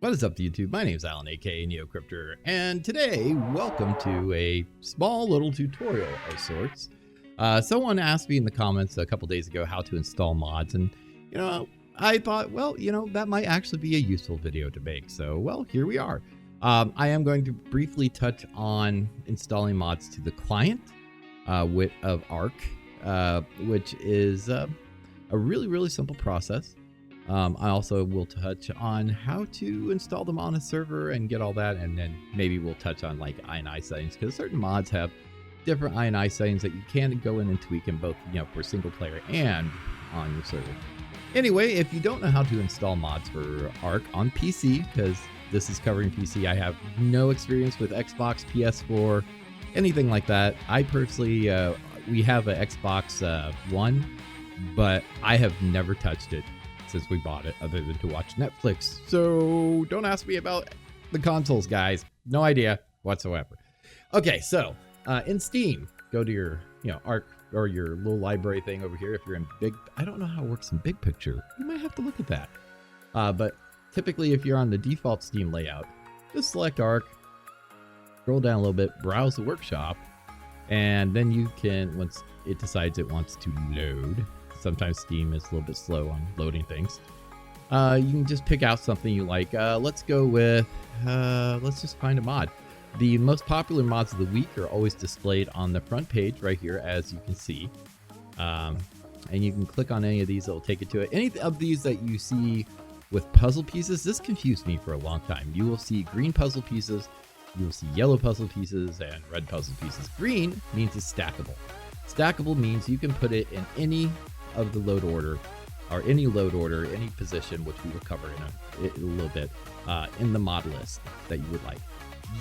What is up to YouTube? My name is Alan, aka NeoCrypter, and today, welcome to a small little tutorial of sorts. Someone asked me in the comments a couple days ago how to install mods, and I thought, well, that might actually be a useful video to make. So, well, here we are. I am going to briefly touch on installing mods to the client of Ark, which is a really simple process. I also will touch on how to install them on a server and get all that, and then maybe we'll touch on like INI settings, because certain mods have different INI settings that you can go in and tweak in both, for single player and on your server. Anyway, if you don't know how to install mods for Ark on PC, because this is covering PC, I have no experience with Xbox, PS4, anything like that. I personally, we have an Xbox One, but I have never touched it since we bought it, other than to watch Netflix. So don't ask me about the consoles, guys. No idea whatsoever. Okay, so in Steam, go to your Ark or your little library thing over here. If you're in big, I don't know how it works in big picture. You might have to look at that. But typically, if you're on the default Steam layout, just select Ark, scroll down a little bit, browse the workshop, and then you can, once it decides it wants to load. Sometimes Steam is a little bit slow on loading things. You can just pick out something you like. Let's go with, let's just find a mod. The most popular mods of the week are always displayed on the front page right here, as you can see. And you can click on any of these, it'll take you to it. Any of these that you see with puzzle pieces, this confused me for a long time. You will see green puzzle pieces, you will see yellow puzzle pieces, and red puzzle pieces. Green means it's stackable. Stackable means you can put it in any of the load order, or any load order, any position, which we will cover in a little bit, in the mod list that you would like.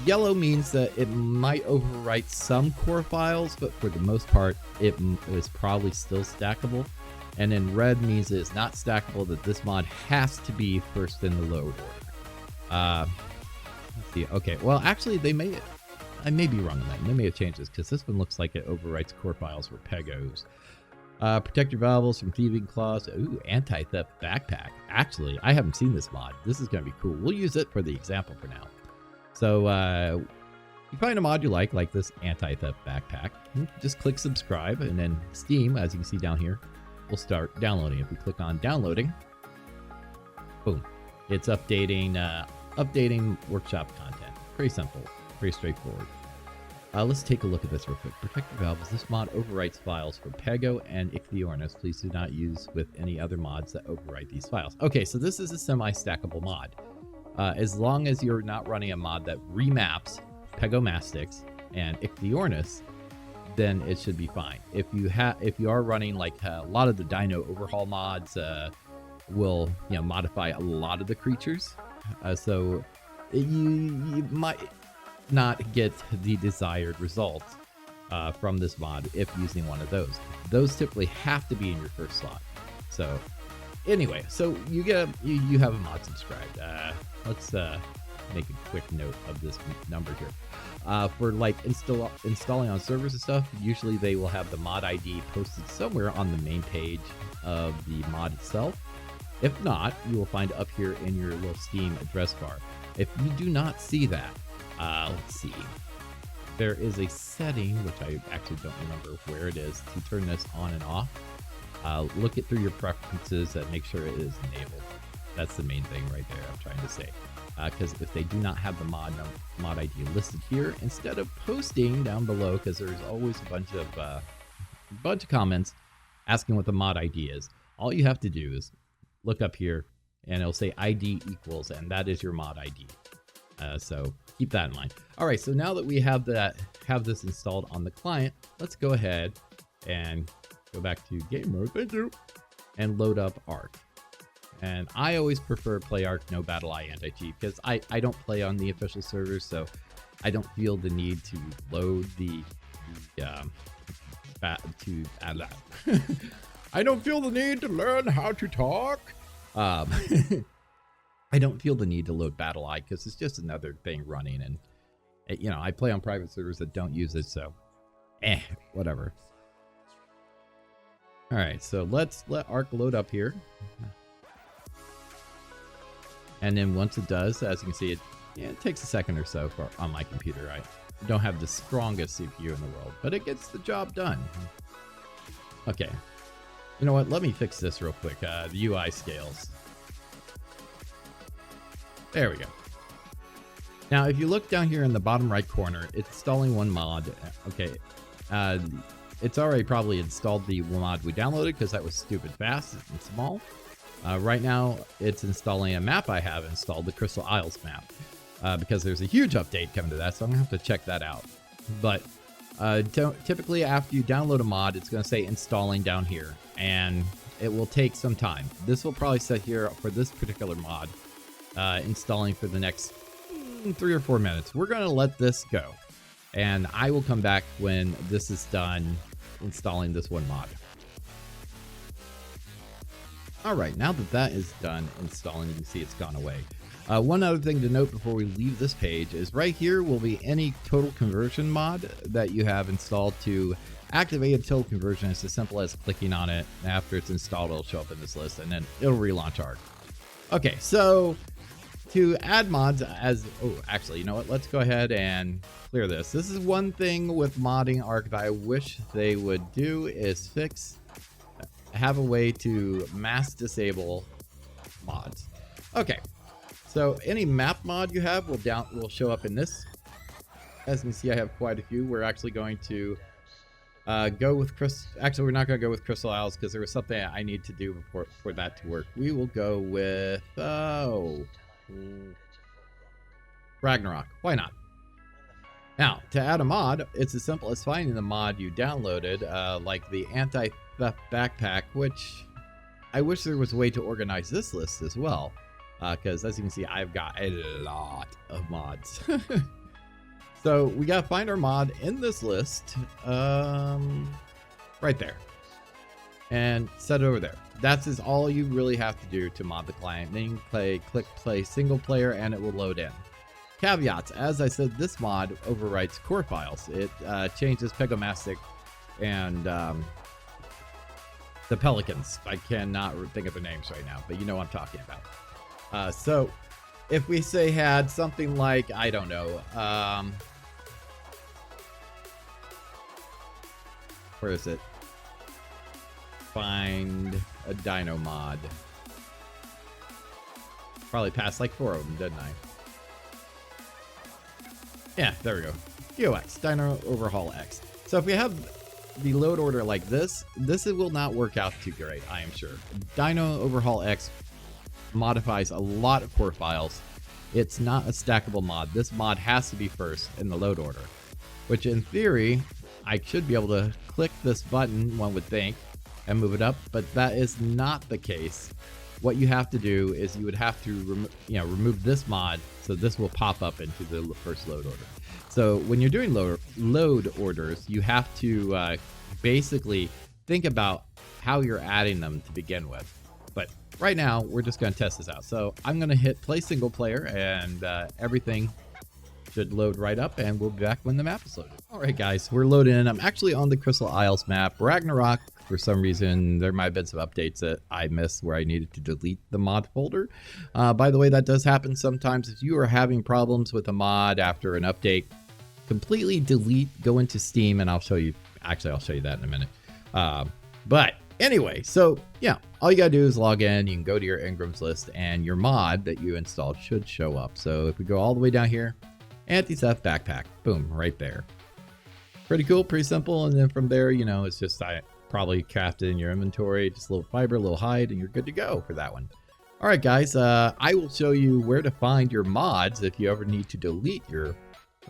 Yellow means that it might overwrite some core files, but for the most part, it is probably still stackable. And then red means it is not stackable, that this mod has to be first in the load order. Let's see. Okay, well, actually, I may be wrong on that. They may have changed this, because this one looks like it overwrites core files for Pegos. Protect your valuables from thieving claws. Ooh, anti-theft backpack. Actually, I haven't seen this mod. This is going to be cool. We'll use it for the example for now. So, you find a mod you like this anti-theft backpack. Just click subscribe, and then Steam, as you can see down here, will start downloading. If we click on downloading, boom, it's updating workshop content. Pretty simple, pretty straightforward. Let's take a look at this real quick. Protect your valuables. This mod overwrites files for Pego and Ichthyornis. Please do not use with any other mods that overwrite these files. Okay, so this is a semi-stackable mod. As long as you're not running a mod that remaps Pegomastix and Ichthyornis, then it should be fine. If you are running like a lot of the Dino overhaul mods, will modify a lot of the creatures, so you might not get the desired results from this mod if using one of those. Those typically have to be in your first slot. So anyway, so you have a mod subscribed. Let's make a quick note of this number here. For like installing on servers and stuff, usually they will have the mod ID posted somewhere on the main page of the mod itself. If not, you will find it up here in your little Steam address bar. If you do not see that, let's see. There is a setting, which I actually don't remember where it is, to turn this on and off. Look it through your preferences and make sure it is enabled. That's the main thing right there I'm trying to say. Because if they do not have the mod ID listed here, instead of posting down below, because there's always a bunch of comments asking what the mod ID is, all you have to do is look up here, and it'll say ID equals, and that is your mod ID. So keep that in mind. All right, so now that we have this installed on the client, let's go ahead and go back to game mode. Thank you. And load up Ark. And I always prefer play Ark no battle eye anti-cheat, because I don't play on the official servers, so I don't feel the need to load I don't feel the need to learn how to talk. I don't feel the need to load Battle Eye, because it's just another thing running, and I play on private servers that don't use it, so whatever. All right, so let's let Ark load up here. And then once it does, as you can see, it takes a second or so on my computer. I don't have the strongest CPU in the world, but it gets the job done. Okay. You know what? Let me fix this real quick. The UI scales. There we go. Now, if you look down here in the bottom right corner, it's installing one mod. Okay. It's already probably installed the mod we downloaded because that was stupid fast and small. Right now, it's installing a map I have installed, the Crystal Isles map, because there's a huge update coming to that, so I'm going to have to check that out. But typically, after you download a mod, it's going to say installing down here, and it will take some time. This will probably sit here for this particular mod, installing for the next 3 or 4 minutes. We're going to let this go, and I will come back when this is done installing this one mod. All right, now that that is done installing, you can see it's gone away. One other thing to note before we leave this page is right here will be any total conversion mod that you have installed. To activate a total conversion, it's as simple as clicking on it. After it's installed, it'll show up in this list, and then it'll relaunch Ark. Okay, so to add mods actually, you know what? Let's go ahead and clear this. This is one thing with modding Ark that I wish they would do is have a way to mass disable mods. Okay, so any map mod you have will show up in this. As you can see, I have quite a few. We're actually going to go with Actually, we're not going to go with Crystal Isles because there was something I need to do for that to work. We will go with Ragnarok. Why not? Now, to add a mod, it's as simple as finding the mod you downloaded, like the anti-theft backpack, which I wish there was a way to organize this list as well, because as you can see, I've got a lot of mods. So we gotta find our mod in this list, right there, and set it over there. That's all you really have to do to mod the client. Then you can click play single player, and it will load in. Caveats: as I said, this mod overwrites core files. It changes Pegomastic and the Pelicans. I cannot think of the names right now, but you know what I'm talking about. So if we say had something like, I don't know, where is it? Find a dino mod. Probably passed like 4 of them, didn't I? Yeah, there we go. DOX, Dino Overhaul X. So if we have the load order like this will not work out too great, I am sure. Dino Overhaul X modifies a lot of core files. It's not a stackable mod. This mod has to be first in the load order, which in theory, I should be able to click this button, one would think, and move it up, but that is not the case. What you have to do is you would have to remove this mod, so this will pop up into the first load order. So when you're doing load orders, you have to basically think about how you're adding them to begin with. But right now, we're just going to test this out. So I'm going to hit play single player, and everything should load right up, and we'll be back when the map is loaded. All right, guys, we're loaded in. I'm actually on the Crystal Isles map. Ragnarok, for some reason, there might have been some updates that I missed where I needed to delete the mod folder. By the way, that does happen sometimes. If you are having problems with a mod after an update, completely delete, go into Steam, and I'll show you. Actually, I'll show you that in a minute. But anyway, so yeah, all you gotta do is log in. You can go to your Ingram's list, and your mod that you installed should show up. So if we go all the way down here, anti-theft backpack, boom, right there. Pretty cool, pretty simple. And then from there, it's just probably crafted in your inventory, just a little fiber, a little hide, and you're good to go for that one. All right, guys, I will show you where to find your mods if you ever need to delete your...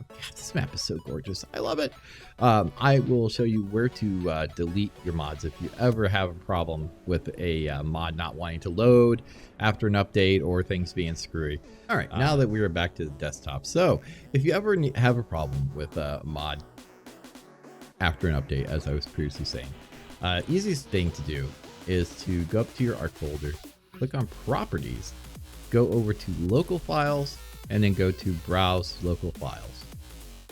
God, this map is so gorgeous. I love it. I will show you where to delete your mods if you ever have a problem with a mod not wanting to load after an update or things being screwy. All right, now that we are back to the desktop. So if you ever have a problem with a mod after an update, as I was previously saying, easiest thing to do is to go up to your Ark folder, click on Properties, go over to Local Files, and then go to Browse Local Files.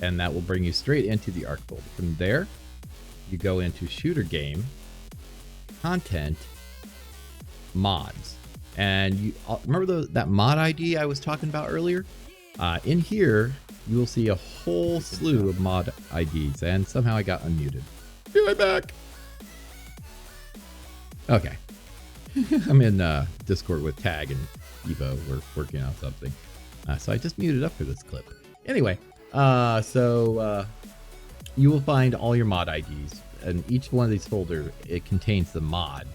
And that will bring you straight into the Ark folder. From there, you go into Shooter Game, Content, Mods. And you remember that mod ID I was talking about earlier? In here, you will see a whole slew of mod IDs, and somehow I got unmuted. Be right back. Okay. I'm in Discord with Tag and Evo. We're working on something. So I just muted up for this clip. Anyway, you will find all your mod IDs, and each one of these folders, it contains the mod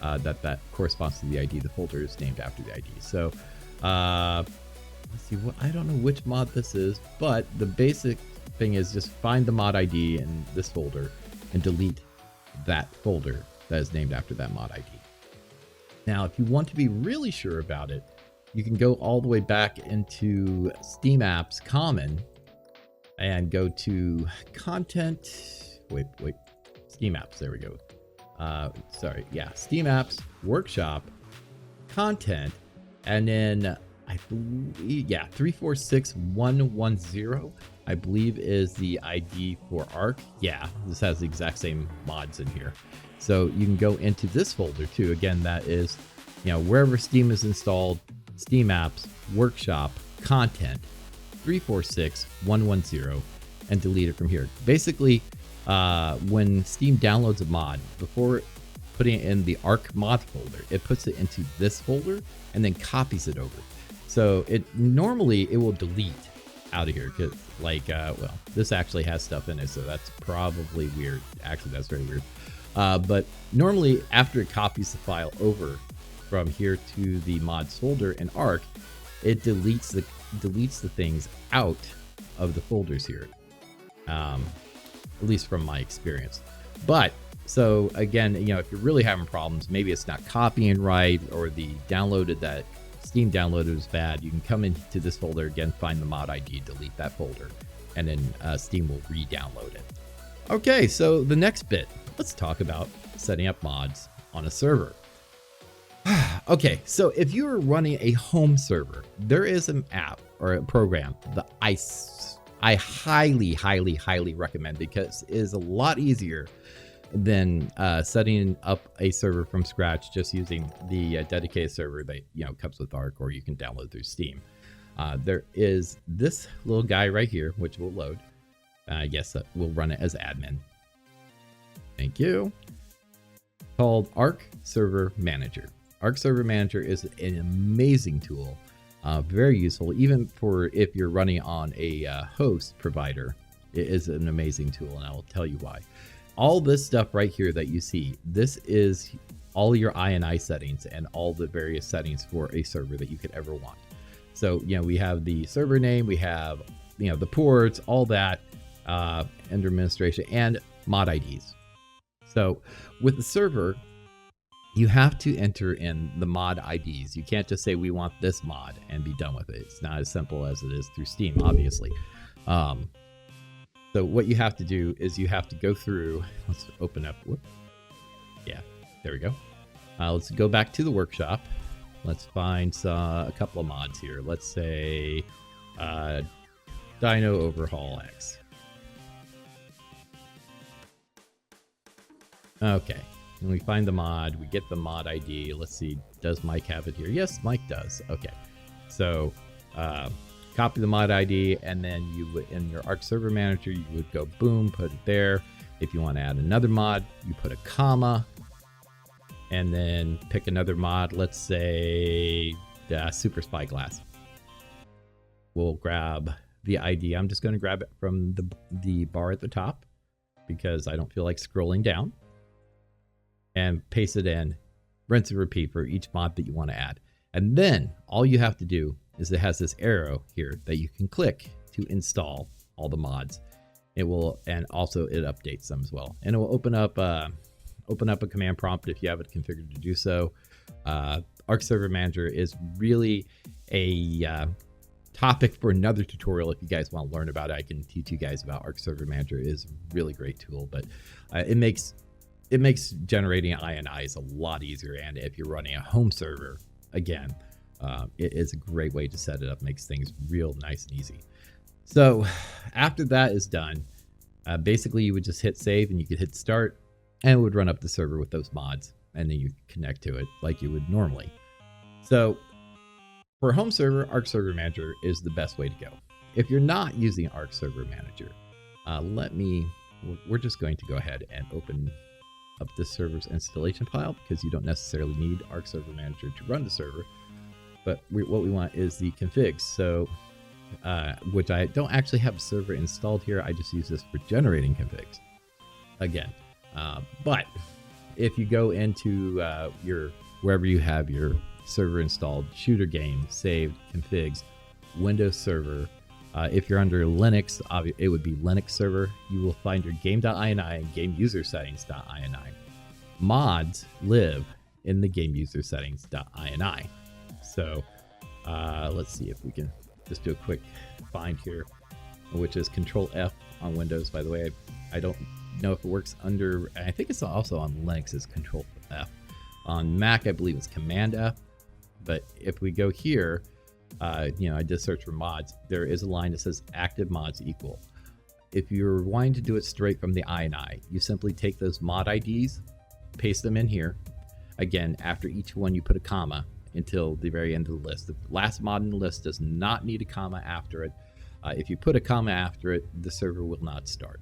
that corresponds to the ID. The folder is named after the ID. So let's see, I don't know which mod this is, but the basic thing is just find the mod ID in this folder and delete that folder that is named after that mod ID. Now, if you want to be really sure about it, you can go all the way back into Steam Apps Common and go to Content. Wait. Steam Apps. There we go. Steam Apps Workshop Content, and then I believe 346110 I believe is the ID for Ark. Yeah, this has the exact same mods in here. So you can go into this folder too. Again, that is, wherever Steam is installed, Steam Apps Workshop Content 346110, and delete it from here. Basically, when Steam downloads a mod, before putting it in the Ark mod folder, it puts it into this folder and then copies it over. So normally it will delete out of here, because this actually has stuff in it, so that's probably weird. Actually, that's very weird. But normally after it copies the file over from here to the mods folder in Ark, it deletes the things out of the folders here. At least from my experience. But so again, if you're really having problems, maybe it's not copying right, or the Steam downloaded is bad, you can come into this folder again, find the mod ID, delete that folder, and then Steam will re-download it. Okay, so the next bit, let's talk about setting up mods on a server. Okay, so if you're running a home server, there is an app or a program that I highly, highly, highly recommend, because it is a lot easier than setting up a server from scratch just using the dedicated server that comes with Ark, or you can download through Steam. There is this little guy right here, which will load. I guess we'll run it as admin. Thank you. Called Ark Server Manager. Ark Server Manager is an amazing tool. Very useful, even for if you're running on a host provider. It is an amazing tool, and I will tell you why. All this stuff right here that you see, this is all your INI settings and all the various settings for a server that you could ever want. So, we have the server name, we have, the ports, all that, under administration, and mod IDs. So with the server, you have to enter in the mod IDs. You can't just say we want this mod and be done with it. It's not as simple as it is through Steam, obviously. So what you have to do is you have to go through, let's open up, yeah, there we go. Let's go back to the workshop. Let's find a couple of mods here. Let's say Dino Overhaul X. Okay. When we find the mod, we get the mod ID. Let's see, does Mike have it here? Yes, Mike does. Okay, so copy the mod ID, and then you would, in your Ark Server Manager, you would go boom, put it there. If you want to add another mod, you put a comma, and then pick another mod. Let's say the Super Spyglass. We'll grab the ID. I'm just going to grab it from the bar at the top, because I don't feel like scrolling down. And paste it in, rinse and repeat for each mod that you want to add. And then all you have to do is it has this arrow here that you can click to install all the mods. It will, and also it updates them as well. And it will open up a command prompt if you have it configured to do so. Ark Server Manager is really a topic for another tutorial. If you guys want to learn about it, I can teach you guys about Ark Server Manager. It is a really great tool, but it makes generating INIs a lot easier. And if you're running a home server, again, it is a great way to set it up. Makes things real nice and easy. So after that is done, basically you would just hit save, and you could hit start, and it would run up the server with those mods, and then you connect to it like you would normally. So for home server, Ark Server Manager is the best way to go. If you're not using Ark Server Manager, we're just going to go ahead and open up this server's installation file, because you don't necessarily need Ark Server Manager to run the server. But what we want is the configs. So, which I don't actually have a server installed here. I just use this for generating configs. Again, but if you go into wherever you have your server installed, shooter game, saved, configs, Windows server. If you're under Linux, it would be Linux server. You will find your game.ini and game user settings.ini. Mods live in the game user settings.ini. So let's see if we can just do a quick find here, which is Control F on Windows. By the way, I don't know if it works under, I think it's also on Linux is Control F. On Mac, I believe it's Command F. But if we go here, I just search for mods. There is a line that says active mods equal. If you're wanting to do it straight from the INI, you simply take those mod IDs, paste them in here. Again, after each one, you put a comma until the very end of the list. The last mod in the list does not need a comma after it. If you put a comma after it, the server will not start.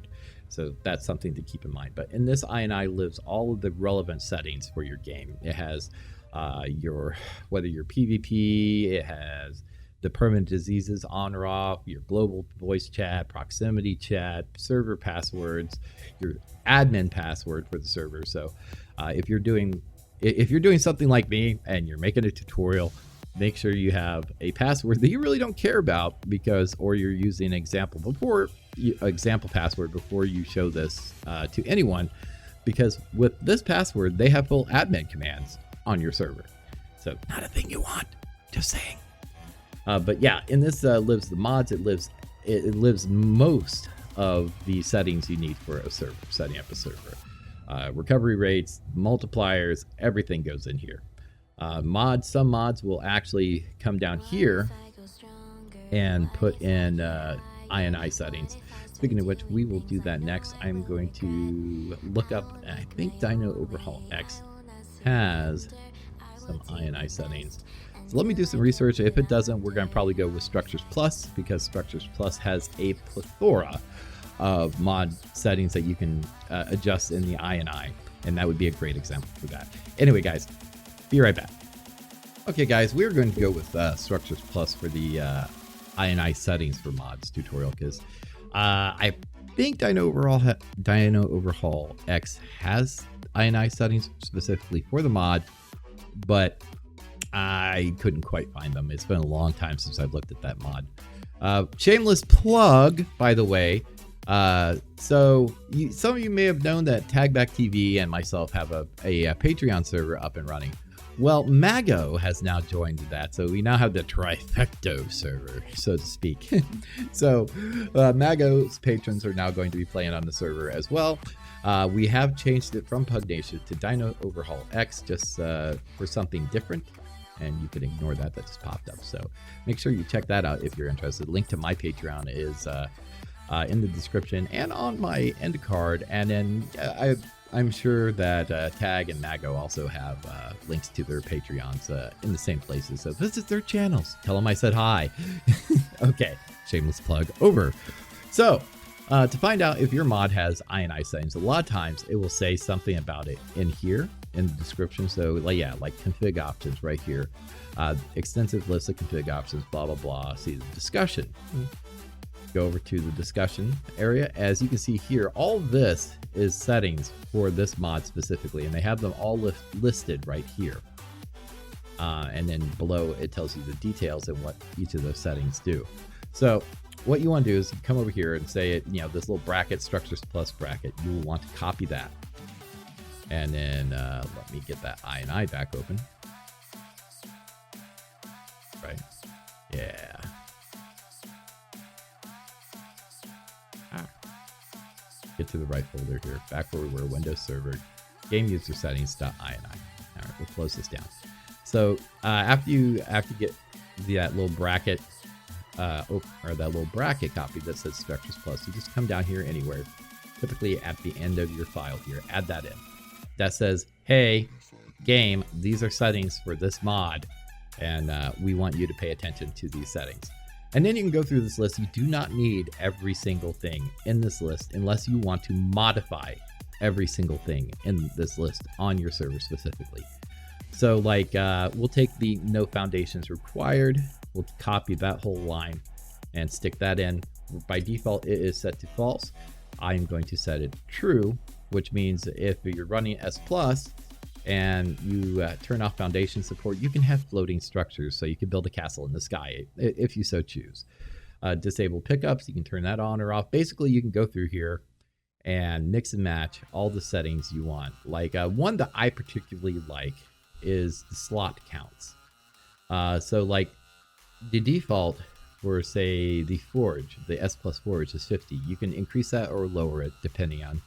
So that's something to keep in mind. But in this INI lives all of the relevant settings for your game. It has whether you're PvP, it has the permanent diseases on or off, your global voice chat, proximity chat, server passwords, your admin password for the server. So if you're doing something like me and you're making a tutorial, make sure you have a password that you really don't care about, or you're using an example password before you show this to anyone, because with this password they have full admin commands on your server. So not a thing you want, just saying. But yeah, in this lives the mods. It lives most of the settings you need for a server, setting up a server. Recovery rates, multipliers, everything goes in here. Some mods will actually come down here and put in INI settings. Speaking of which, we will do that next. I'm going to look up, I think Dino Overhaul X has some INI settings. So let me do some research. If it doesn't, we're going to probably go with Structures Plus, because Structures Plus has a plethora of mod settings that you can adjust in the INI, and that would be a great example for that. Anyway, guys, be right back. Okay, guys, we're going to go with Structures Plus for the INI settings for mods tutorial, because I think Dino Overhaul X has INI settings specifically for the mod, but I couldn't quite find them. It's been a long time since I've looked at that mod. Shameless plug, by the way. Some of you may have known that Tagback TV and myself have a Patreon server up and running. Well, Mago has now joined that, so we now have the trifecto server, so to speak. So Mago's patrons are now going to be playing on the server as well. We have changed it from Pugnation to Dino Overhaul X just for something different, and you can ignore that just popped up. So make sure you check that out if you're interested. Link to my Patreon is in the description and on my end card, and then I'm sure that Tag and Mago also have links to their Patreons in the same places. So visit their channels. Tell them I said hi. Okay, shameless plug over. So to find out if your mod has INI settings, a lot of times it will say something about it in here in the description. So like config options right here, extensive list of config options, blah, blah, blah. See the discussion. Go over to the discussion area. As you can see here, all this is settings for this mod specifically, and they have them all listed right here. And then below it tells you the details and what each of those settings do. So what you want to do is come over here and say it, this little bracket, Structures Plus bracket, you will want to copy that. And then let me get that INI back open. Right. Yeah. Get to the right folder here, back where we were, Windows Server, game user settings.ini. All right, we'll close this down. So after you get that little bracket, or that little bracket copy that says Structures Plus, you just come down here anywhere, typically at the end of your file here, add that in. That says, hey, game, these are settings for this mod. And we want you to pay attention to these settings. And then you can go through this list. You do not need every single thing in this list unless you want to modify every single thing in this list on your server specifically. So like we'll take the no foundations required. We'll copy that whole line and stick that in. By default, it is set to false. I'm going to set it true, which means if you're running S Plus and you turn off foundation support, you can have floating structures. So you can build a castle in the sky if you so choose. Disable pickups, you can turn that on or off. Basically, you can go through here and mix and match all the settings you want. Like one that I particularly like is the slot counts. So like the default for say the forge, the S Plus forge is 50. You can increase that or lower it depending on,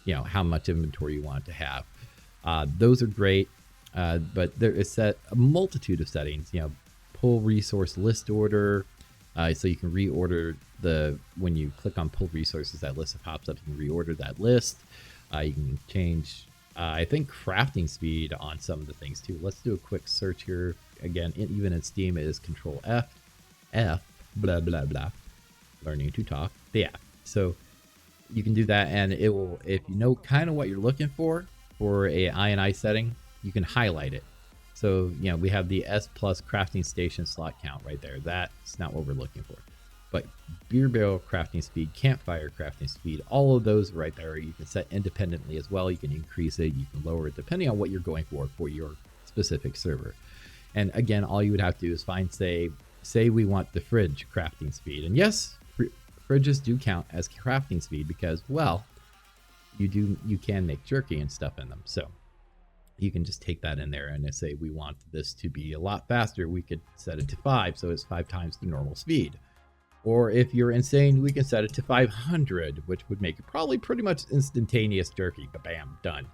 you know, how much inventory you want it to have. Those are great, but there is set a multitude of settings. You know, pull resource list order, so you can reorder when you click on pull resources, that list pops up. You can reorder that list. You can change, I think, crafting speed on some of the things too. Let's do a quick search here. Again, even in Steam, it is Control F, blah blah blah. Learning to talk. Yeah, so you can do that, and it will, if you know kind of what you're looking for a INI setting, you can highlight it. So, you know, we have the S Plus crafting station slot count right there. That's not what we're looking for. But beer barrel crafting speed, campfire crafting speed, all of those right there, you can set independently as well. You can increase it, you can lower it, depending on what you're going for your specific server. And again, all you would have to do is find, say we want the fridge crafting speed. And yes, fridges do count as crafting speed because, well, you can make jerky and stuff in them. So you can just take that in there and say we want this to be a lot faster. We could set it to 5, so it's 5 times the normal speed. Or if you're insane, we can set it to 500, which would make it probably pretty much instantaneous jerky. Bam, done.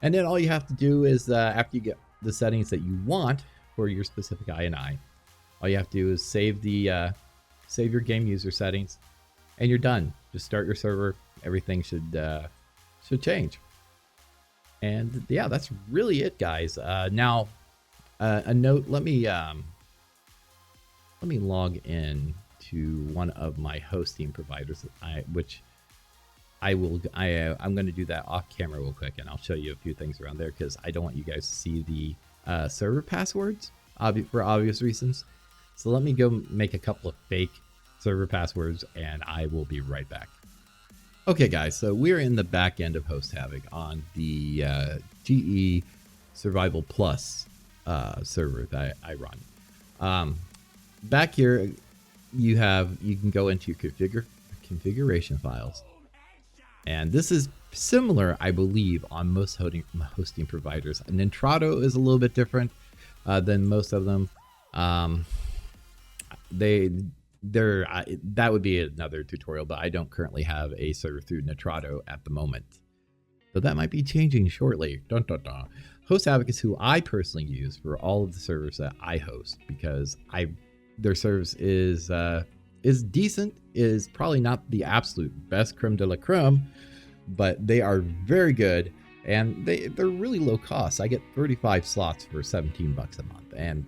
And then all you have to do is after you get the settings that you want for your specific INI, all you have to do is save your game user settings, and you're done. Just start your server. Everything should change. And yeah, that's really it, guys. Now, a note. Let me log in to one of my hosting providers, I'm going to do that off camera real quick, and I'll show you a few things around there because I don't want you guys to see the server passwords for obvious reasons. So let me go make a couple of fake server passwords, and I will be right back. Okay, guys, so we're in the back end of Host Havoc on the GE Survival Plus server that I run. Back here, you can go into your configuration files, and this is similar, I believe, on most hosting providers. Nintrado is a little bit different than most of them. That would be another tutorial, but I don't currently have a server through Nintrado at the moment. So that might be changing shortly. Dun, dun, dun. Host Havoc is who I personally use for all of the servers that I host because their service is decent, is probably not the absolute best creme de la creme, but they are very good, and they're really low cost. I get 35 slots for $17 a month, and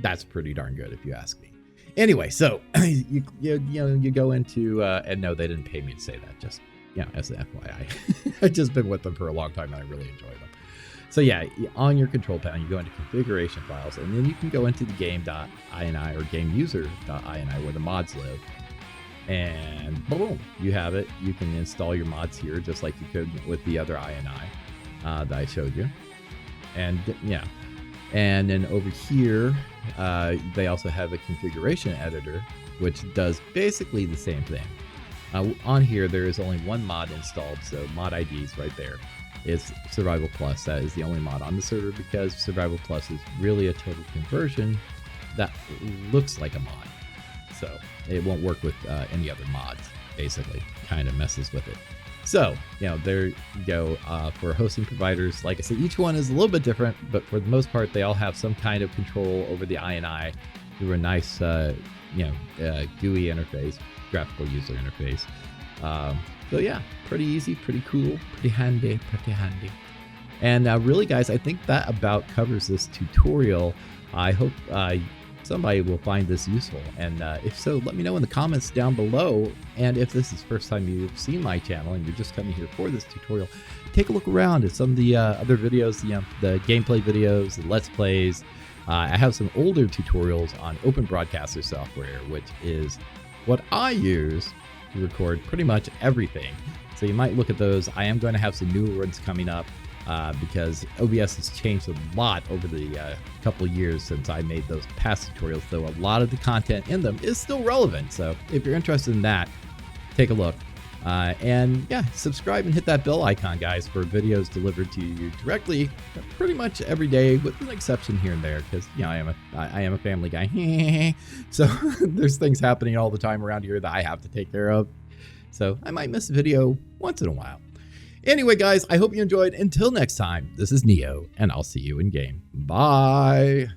that's pretty darn good if you ask me. Anyway, so you go into and no, they didn't pay me to say that, just as an FYI. I've just been with them for a long time and I really enjoy them. So yeah, on your control panel, you go into configuration files, and then you can go into the game.ini or gameuser.ini where the mods live, and boom, you have it. You can install your mods here just like you could with the other INI that I showed you. And yeah, and then over here, they also have a configuration editor, which does basically the same thing. On here, there is only one mod installed, so mod IDs right there. Is Survival Plus. That is the only mod on the server because Survival Plus is really a total conversion that looks like a mod. So it won't work with any other mods, basically. Kind of messes with it. So, there you go. For hosting providers, like I said, each one is a little bit different, but for the most part, they all have some kind of control over the INI through a nice, GUI interface, graphical user interface. So yeah, pretty easy, pretty cool, pretty handy. And really, guys, I think that about covers this tutorial. I hope somebody will find this useful. And if so, let me know in the comments down below. And if this is the first time you've seen my channel and you're just coming here for this tutorial, take a look around at some of the other videos, the gameplay videos, the Let's Plays. I have some older tutorials on Open Broadcaster software, which is what I use to record pretty much everything. So you might look at those. I am going to have some newer ones coming up because OBS has changed a lot over the couple of years since I made those past tutorials, though a lot of the content in them is still relevant. So if you're interested in that, take a look. And yeah, subscribe and hit that bell icon, guys, for videos delivered to you directly pretty much every day, with an exception here and there, because I am a family guy. So there's things happening all the time around here that I have to take care of. So I might miss a video once in a while. Anyway, guys, I hope you enjoyed. Until next time, this is Neo, and I'll see you in game. Bye.